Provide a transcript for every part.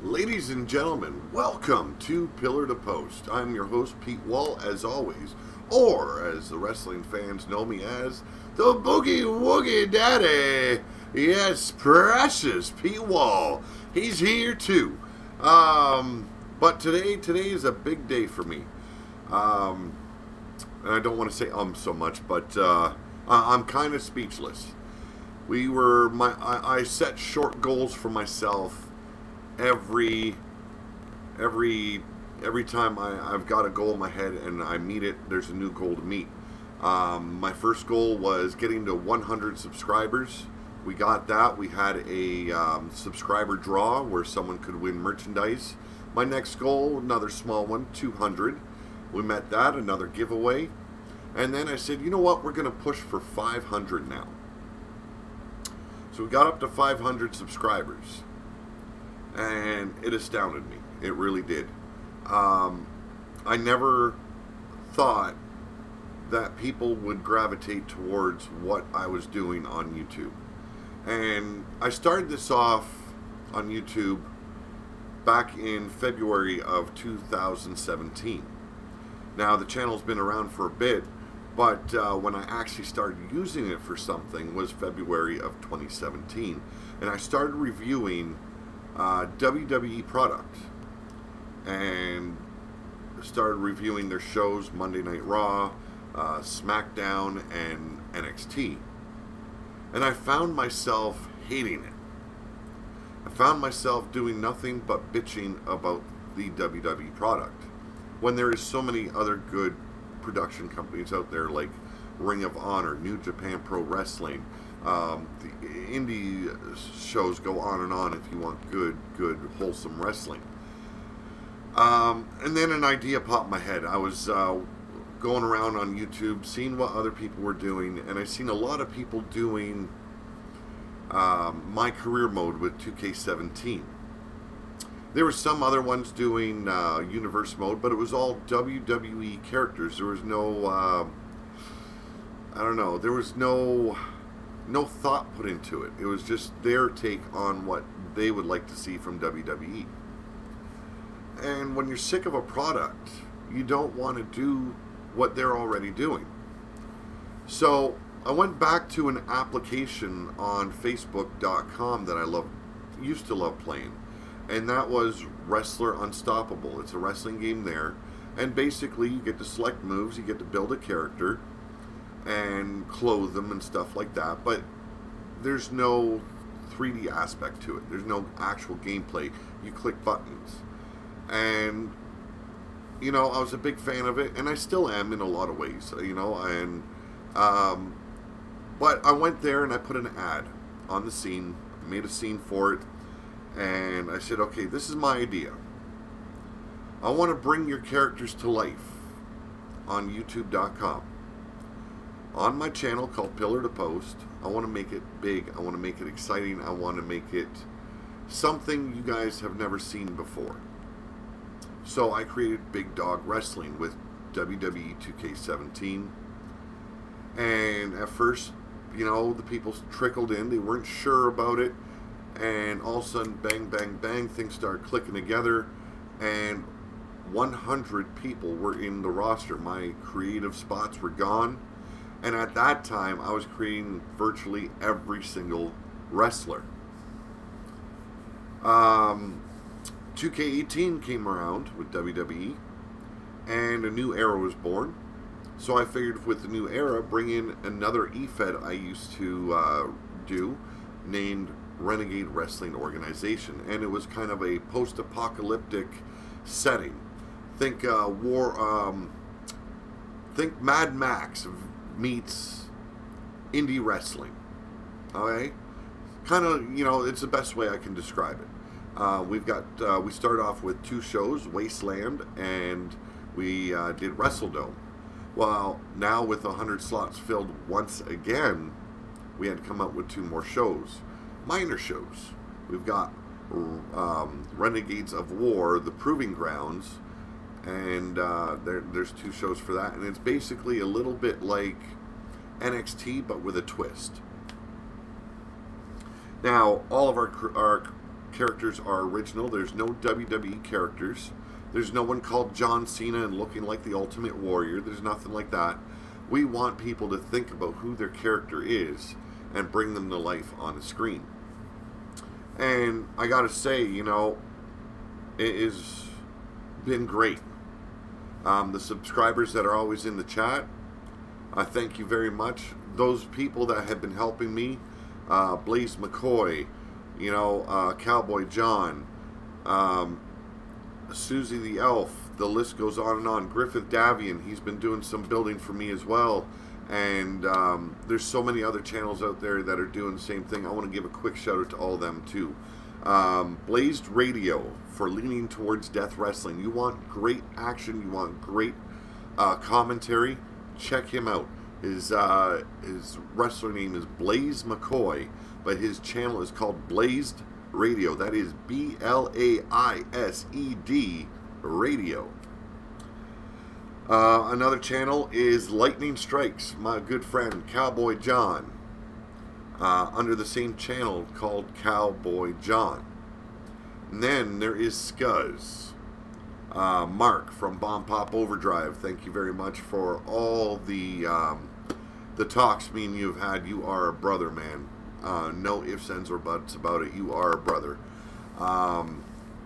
Ladies and gentlemen, welcome to Pillar to Post. I'm your host, Pete Wall, as always, or as the wrestling fans know me as, the Boogie Woogie Daddy. Yes, precious Pete Wall. He's here too. But today is a big day for me. And I don't want to say so much, but I'm kind of speechless. I set short goals for myself. Every time I've got a goal in my head and I meet it, there's a new goal to meet. My first goal was getting to 100 subscribers. We got that. We had a subscriber draw where someone could win merchandise. My next goal, another small one, 200. We met that, another giveaway. And then I said, you know what, we're going to push for 500 now. So we got up to 500 subscribers. And it astounded me. It really did. I never thought that people would gravitate towards what I was doing on YouTube. And I started this off on YouTube back in February of 2017. Now, the channel's been around for a bit, but when I actually started using it for something was February of 2017. And I started reviewing WWE product and started reviewing their shows, Monday Night Raw, SmackDown, and NXT. And I found myself hating it. I found myself doing nothing but bitching about the WWE product when there is so many other good production companies out there like Ring of Honor, New Japan Pro Wrestling. The indie shows go on and on if you want good, wholesome wrestling. And then an idea popped in my head. I was going around on YouTube, seeing what other people were doing, and I seen a lot of people doing my career mode with 2K17. There were some other ones doing universe mode, but it was all WWE characters. There was no, I don't know, there was no thought put into it. It was just their take on what they would like to see from WWE. And when you're sick of a product, you don't want to do what they're already doing. So I went back to an application on Facebook.com that I used to love playing, and that was Wrestler Unstoppable. It's a wrestling game there, and basically you get to select moves, you get to build a character and clothe them and stuff like that, but there's no 3D aspect to it. There's no actual gameplay. You click buttons. And you know, I was a big fan of it, and I still am in a lot of ways, you know, and but I went there and I put an ad on the scene, made a scene for it, and I said, okay, this is my idea. I want to bring your characters to life on YouTube.com. On my channel called Pillar to Post, I want to make it big. I want to make it exciting. I want to make it something you guys have never seen before. So I created Big Dog Wrestling with WWE 2K17. And at first, you know, the people trickled in. They weren't sure about it. And all of a sudden, bang, bang, bang, things started clicking together. And 100 people were in the roster. My creative spots were gone. And at that time, I was creating virtually every single wrestler. 2K18 came around with WWE, and a new era was born. So I figured with the new era, bring in another eFed I used to do, named Renegade Wrestling Organization. And it was kind of a post-apocalyptic setting. Think think Mad Max meets indie wrestling. Okay, kind of, you know, it's the best way I can describe it. We started off with 2 shows, Wasteland, and we did WrestleDome. Well, now with 100 slots filled once again, we had to come up with 2 more shows, minor shows. We've got Renegades of War, The Proving Grounds, and there's 2 shows for that, and it's basically a little bit like NXT but with a twist. Now, all of our characters are original. There's no WWE characters. There's no one called John Cena and looking like the Ultimate Warrior. There's nothing like that. We want people to think about who their character is and bring them to life on the screen. And I gotta say, you know, it has been great. The subscribers that are always in the chat, I thank you very much. Those people that have been helping me, Blaze McCoy, you know, Cowboy John, Susie the Elf, the list goes on and on. Griffith Davian, he's been doing some building for me as well. And there's so many other channels out there that are doing the same thing. I want to give a quick shout out to all of them too. Blazed Radio for leaning towards death wrestling. You want great action, you want great commentary, check him out. His wrestler name is Blaze McCoy, but his channel is called Blazed Radio. That is BLAISED Radio. Another channel is Lightning Strikes, my good friend Cowboy John, under the same channel called Cowboy John. And then there is Scuzz, Mark from Bomb Pop Overdrive. Thank you very much for all the talks me and you have had. You are a brother, man. No ifs, ands, or buts about it. You are a brother.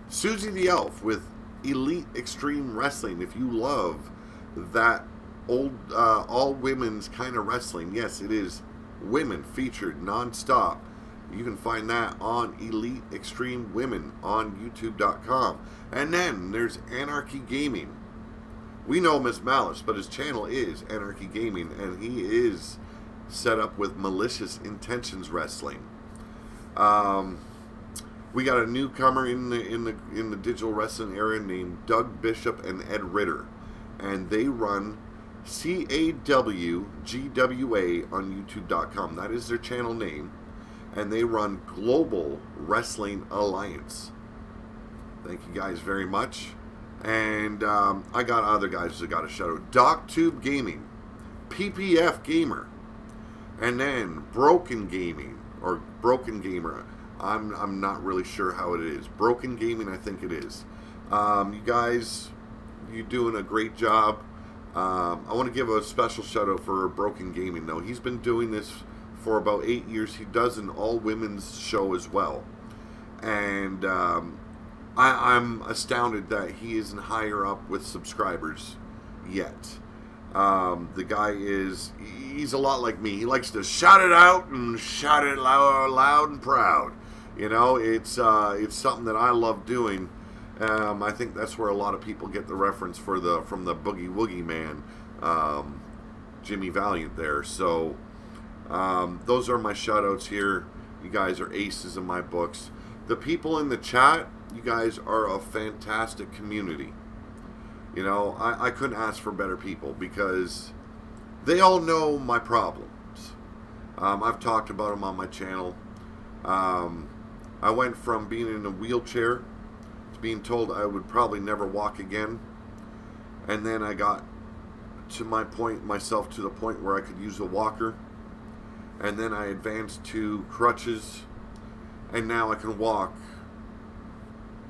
Susie the Elf with Elite Extreme Wrestling. If you love that old all women's kind of wrestling, yes, it is women featured non-stop. You can find that on Elite Extreme Women on youtube.com. And then there's Anarchy Gaming. We know Miss Malice, but his channel is Anarchy Gaming, and he is set up with Malicious Intentions Wrestling. We got a newcomer in the digital wrestling area named Doug Bishop and Ed Ritter, and they run CAWGWA on youtube.com. That is their channel name, and they run Global Wrestling Alliance. Thank you guys very much. And I got other guys that got a shout out. DocTube Gaming, PPF Gamer, and then Broken Gaming, or Broken Gamer. I'm not really sure how it is. Broken Gaming, I think it is. You guys, you're doing a great job. I want to give a special shout out for Broken Gaming though. He's been doing this for about 8 years. He does an all-women's show as well. And I'm astounded that he isn't higher up with subscribers yet. The guy he's a lot like me. He likes to shout it out and shout it loud and proud. You know, it's something that I love doing. I think that's where a lot of people get the reference from the Boogie Woogie Man, Jimmy Valiant there. So those are my shout outs here. You guys are aces in my books. The people in the chat, you guys are a fantastic community. You know, I couldn't ask for better people because they all know my problems. I've talked about them on my channel. I went from being in a wheelchair to being told I would probably never walk again. And then I got to myself to the point where I could use a walker. And then I advanced to crutches. And now I can walk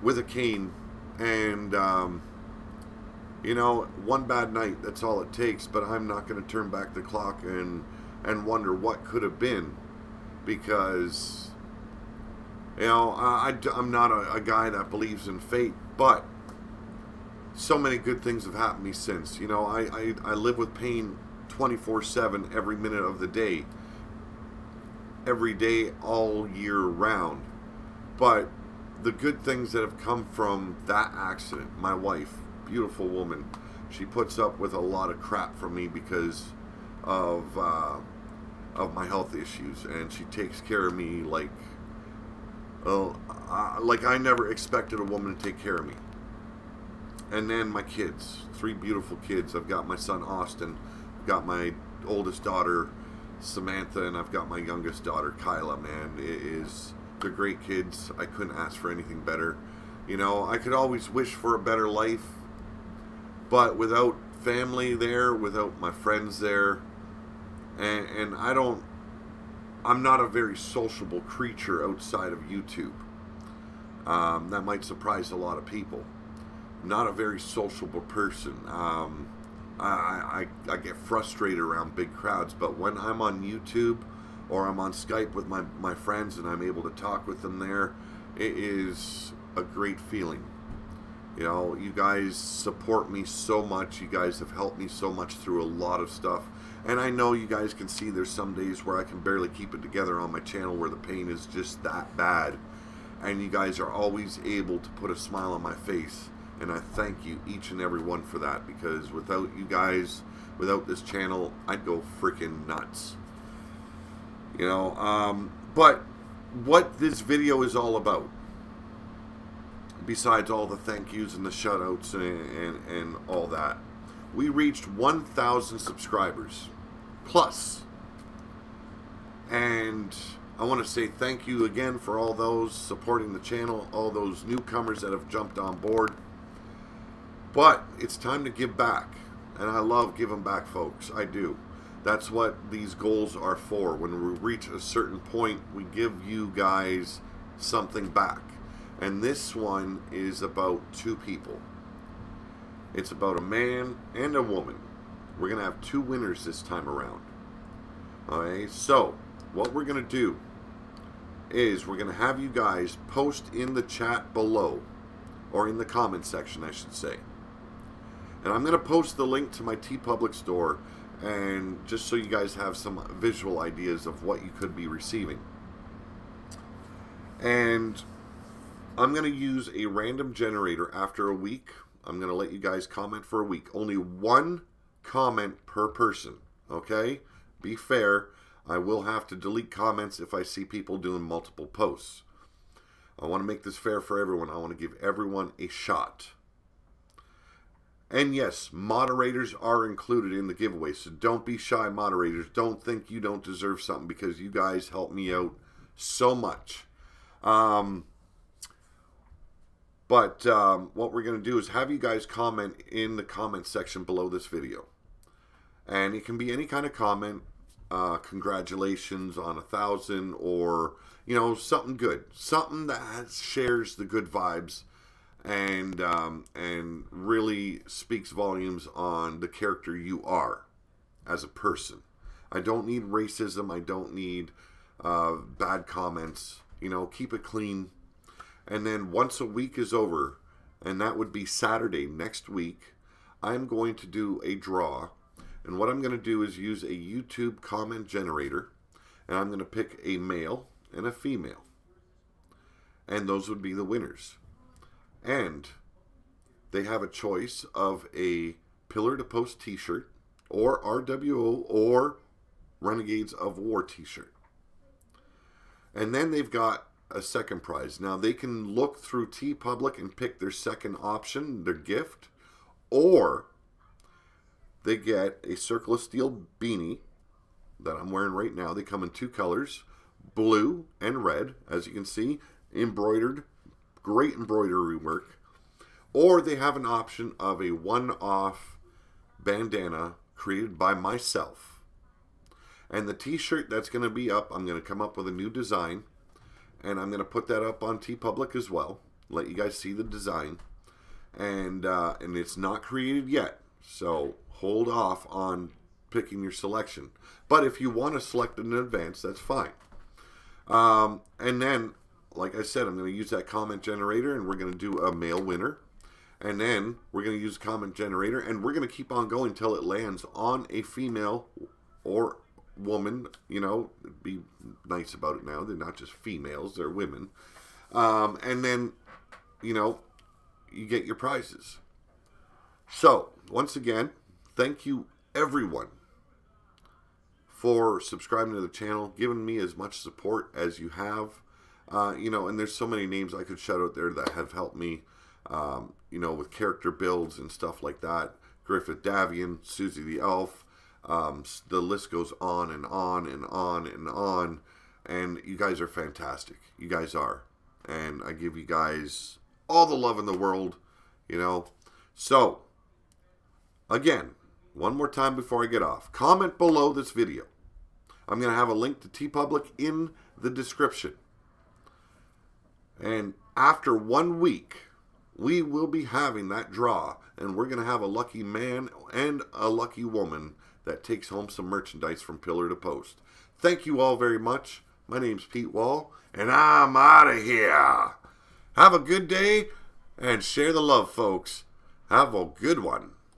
with a cane. And, you know, one bad night, that's all it takes. But I'm not going to turn back the clock and wonder what could have been. Because, you know, I'm not a guy that believes in fate. But so many good things have happened to me since. You know, I live with pain 24/7 every minute of the day. Every day, all year round. But the good things that have come from that accident, my wife, beautiful woman, she puts up with a lot of crap from me because of my health issues, and she takes care of me like I never expected a woman to take care of me. And then my kids, 3 beautiful kids. I've got my son Austin, I've got my oldest daughter Samantha, and I've got my youngest daughter Kyla. Man, they're great kids. I couldn't ask for anything better. You know, I could always wish for a better life, but without family there, without my friends there, and I'm not a very sociable creature outside of YouTube. That might surprise a lot of people. Not a very sociable person. I get frustrated around big crowds, but when I'm on YouTube or I'm on Skype with my friends and I'm able to talk with them there, it is a great feeling. You know, you guys support me so much. You guys have helped me so much through a lot of stuff. And I know you guys can see there's some days where I can barely keep it together on my channel where the pain is just that bad. And you guys are always able to put a smile on my face. And I thank you, each and every one, for that. Because without you guys, without this channel, I'd go freaking nuts. You know, but what this video is all about, besides all the thank yous and the shoutouts and all that, we reached 1,000 subscribers plus, and I want to say thank you again for all those supporting the channel, all those newcomers that have jumped on board. But it's time to give back, and I love giving back, folks. I do. That's what these goals are for. When we reach a certain point, we give you guys something back. And this one is about two people. It's about a man and a woman. We're going to have two winners this time around. Okay, so what we're going to do is we're going to have you guys post in the chat below, or in the comment section, I should say. And I'm going to post the link to my TeePublic store, and just so you guys have some visual ideas of what you could be receiving. And I'm going to use a random generator after a week. I'm going to let you guys comment for a week. Only one comment per person, okay? Be fair. I will have to delete comments if I see people doing multiple posts. I want to make this fair for everyone. I want to give everyone a shot. And yes, moderators are included in the giveaway, so don't be shy, moderators. Don't think you don't deserve something, because you guys help me out so much. But what we're going to do is have you guys comment in the comment section below this video. And it can be any kind of comment. Congratulations on 1,000, or, you know, something good. Something that shares the good vibes and really speaks volumes on the character you are as a person. I don't need racism. I don't need bad comments. You know, keep it clean. And then once a week is over, and that would be Saturday next week, I'm going to do a draw. And what I'm going to do is use a YouTube comment generator, and I'm going to pick a male and a female. And those would be the winners. And they have a choice of a Pillar to Post t-shirt, or RWO, or Renegades of War t-shirt. And then they've got a second prize. Now they can look through TeePublic and pick their second option, their gift, or they get a Circle of Steel beanie that I'm wearing right now. They come in two colors, blue and red, as you can see, embroidered, great embroidery work. Or they have an option of a one-off bandana created by myself. And the t-shirt that's going to be up, I'm going to come up with a new design, and I'm going to put that up on TeePublic as well. Let you guys see the design. And it's not created yet, so hold off on picking your selection. But if you want to select it in advance, that's fine. And then, like I said, I'm going to use that comment generator, and we're going to do a male winner. And then we're going to use a comment generator, and we're going to keep on going until it lands on a female or woman. You know, be nice about it now. They're not just females, they're women. And then, you know, you get your prizes. So, once again, thank you, everyone, for subscribing to the channel, giving me as much support as you have. You know, and there's so many names I could shout out there that have helped me, you know, with character builds and stuff like that. Griffith Davian, Susie the Elf, the list goes on and on and on and on. And you guys are fantastic. You guys are. And I give you guys all the love in the world, you know. So, again, one more time before I get off. Comment below this video. I'm going to have a link to TeePublic in the description. And after 1 week, we will be having that draw, and we're going to have a lucky man and a lucky woman that takes home some merchandise from Pillar to Post. Thank you all very much. My name's Pete Wall, and I'm out of here. Have a good day, and share the love, folks. Have a good one.